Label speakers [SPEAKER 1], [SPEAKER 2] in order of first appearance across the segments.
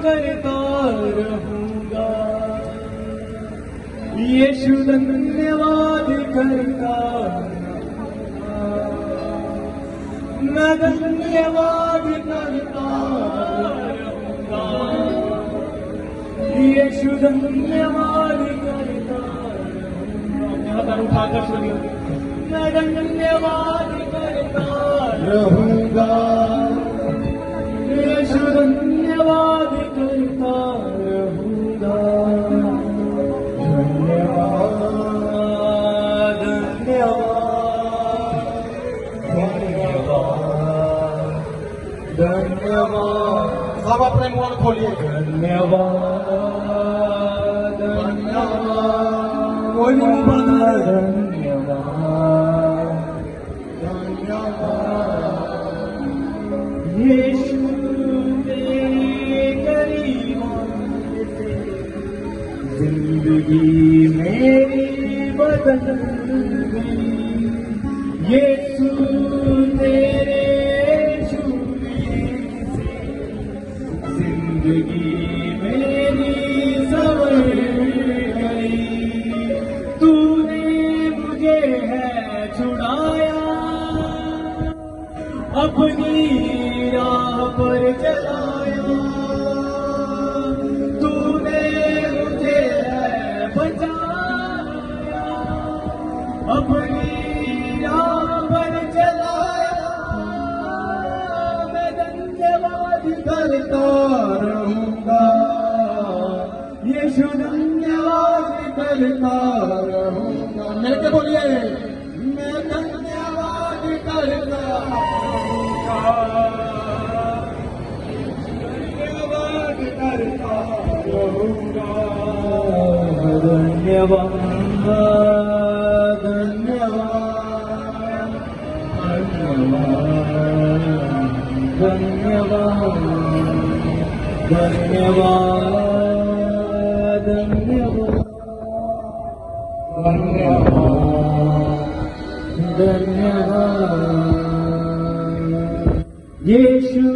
[SPEAKER 1] करता रहूंगा, यीशु धन्यवाद करता रहूंगा, मैं धन्यवाद करता रहूंगा, यीशु धन्यवाद करता रहूंगा। उठाकर सुनिए, मैं धन्यवाद करता रहूंगा, यीशु धन्यवाद करता रहूंगा। धन्यवाद धन्यवाद धन्यवाद, सब अपने मुंह खोलिए। धन्यवाद धन्यवाद, कोई नहीं बोलता। धन्यवाद धन्यवाद, यीशु तेरे करीब से जिंदगी मेरी बदल गई, यीशु तेरे छूने से जिंदगी मेरी संवर गई। तूने मुझे है छुड़ाया, अपनी राह पर चलाया, तूने मुझे है बचाया, अपनी राह पर चलाया। मैं धन्यवाद करता रहूंगा, यीशु धन्यवाद करता रहूंगा। मिलके बोलिए, मैं धन्यवाद करता रहूंगा, धन्यवाद करता रहूंगा। धन्यवाद धन्यवाद धन्यवाद धन्यवाद धन्यवाद धन्यवाद धन्यवाद, यीशु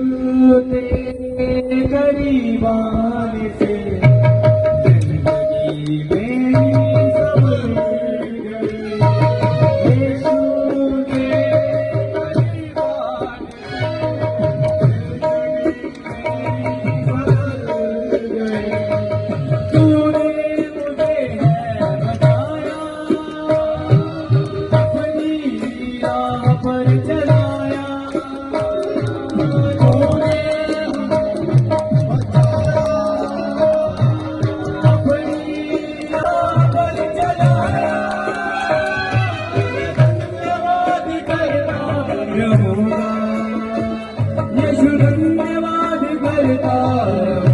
[SPEAKER 1] तेरे करीब आने से जिंदगी मेरी संवर गई, यीशु तेरे करीब आने से पर चलाया, तूने अपनी राह पर चलाया। धन्यवाद करता रहूंगा, यीशु धन्यवाद करता रहूंगा।